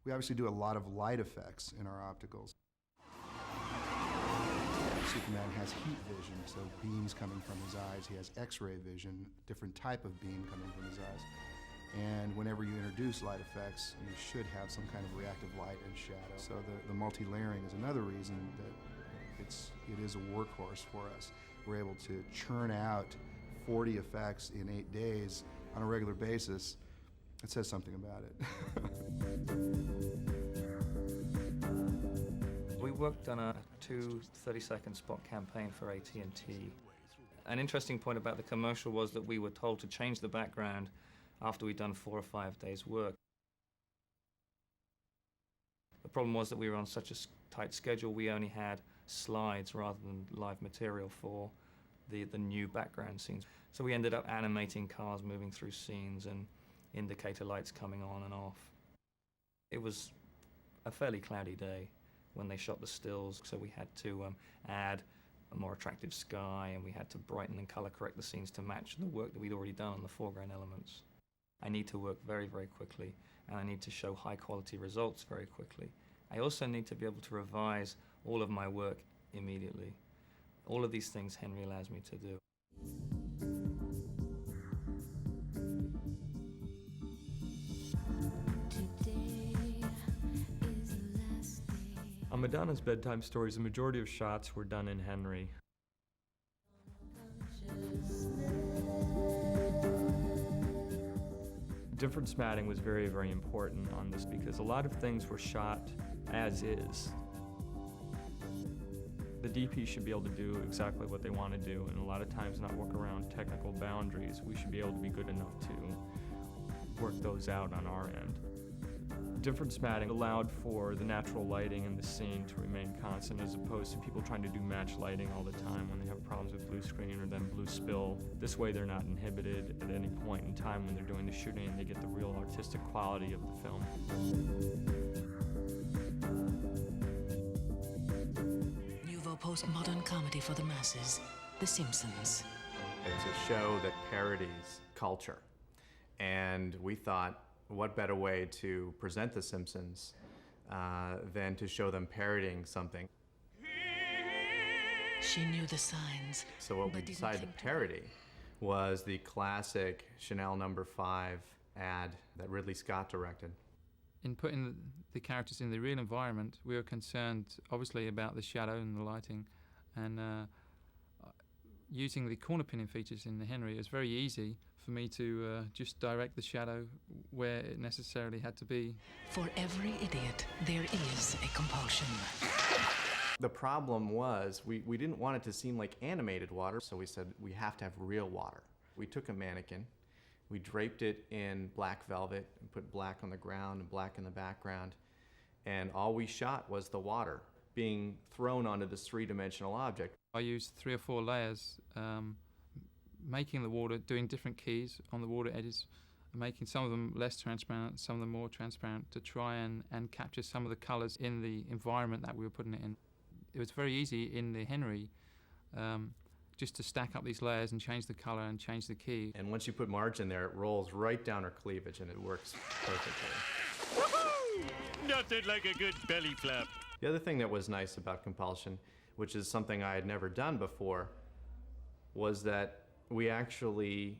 We obviously do a lot of light effects in our opticals. Superman has heat vision, so beams coming from his eyes. He has X-ray vision, different type of beam coming from his eyes. And whenever you introduce light effects, you should have some kind of reactive light and shadow. So the multi-layering is another reason that it is a workhorse for us. We're able to churn out 40 effects in 8 days on a regular basis. It says something about it. We worked on a 2 30-second spot campaign for AT&T. An interesting point about the commercial was that we were told to change the background after we'd done 4 or 5 days' work. The problem was that we were on such a tight schedule, we only had slides rather than live material for the new background scenes. So we ended up animating cars moving through scenes and indicator lights coming on and off. It was a fairly cloudy day when they shot the stills, so we had to add a more attractive sky, and we had to brighten and color correct the scenes to match the work that we'd already done on the foreground elements. I need to work very, very quickly, and I need to show high quality results very quickly. I also need to be able to revise all of my work immediately. All of these things Henry allows me to do. On Madonna's bedtime stories, the majority of shots were done in Henry. Difference matting was very, very important on this because a lot of things were shot as is. The DP should be able to do exactly what they want to do, and a lot of times not work around technical boundaries. We should be able to be good enough to work those out on our end. Difference matting allowed for the natural lighting in the scene to remain constant, as opposed to people trying to do match lighting all the time when they have problems with blue screen or then blue spill. This way they're not inhibited at any point in time when they're doing the shooting, and they get the real artistic quality of the film. Nouveau postmodern comedy for the masses, The Simpsons. It's a show that parodies culture, and we thought, what better way to present The Simpsons than to show them parodying something. She knew the signs. So what we decided to parody was the classic Chanel No. 5 ad that Ridley Scott directed. In putting the characters in the real environment, we were concerned, obviously, about the shadow and the lighting, and using the corner pinning features in the Henry, it was very easy for me to just direct the shadow where it necessarily had to be. For every idiot, there is a compulsion. The problem was we didn't want it to seem like animated water, so we said we have to have real water. We took a mannequin, we draped it in black velvet and put black on the ground and black in the background, and all we shot was the water being thrown onto this three-dimensional object. I used 3 or 4 layers, making the water, doing different keys on the water edges, making some of them less transparent, some of them more transparent, to try and capture some of the colors in the environment that we were putting it in. It was very easy in the Henry just to stack up these layers and change the color and change the key. And once you put Marge in there, it rolls right down her cleavage and it works perfectly. Woohoo! Nothing like a good belly flap. The other thing that was nice about compulsion, which is something I had never done before, was that we actually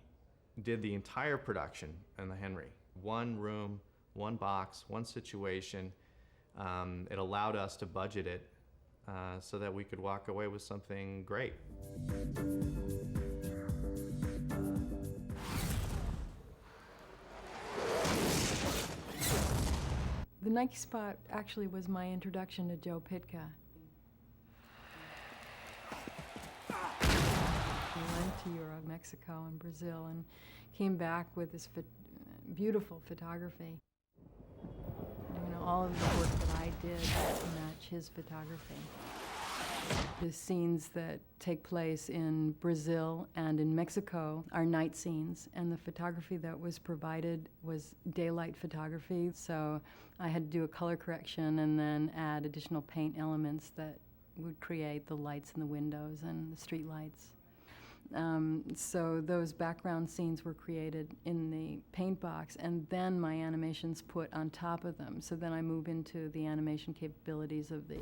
did the entire production in the Henry. One room, one box, one situation. It allowed us to budget it so that we could walk away with something great. The Nike spot actually was my introduction to Joe Pytka. We went to Europe, Mexico, and Brazil, and came back with this beautiful photography. You know, all of the work that I did to match his photography. The scenes that take place in Brazil and in Mexico are night scenes, and the photography that was provided was daylight photography, so I had to do a color correction and then add additional paint elements that would create the lights in the windows and the street lights. So those background scenes were created in the paint box, and then my animations put on top of them. So then I move into the animation capabilities of the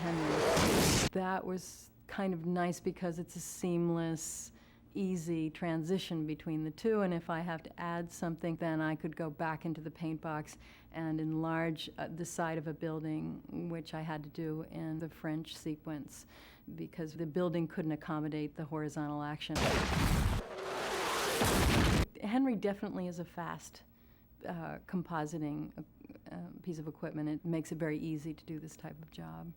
Henry. That was kind of nice because it's a seamless, easy transition between the two, and if I have to add something, then I could go back into the paint box and enlarge the side of a building, which I had to do in the French sequence because the building couldn't accommodate the horizontal action. Henry definitely is a fast compositing piece of equipment. It makes it very easy to do this type of job.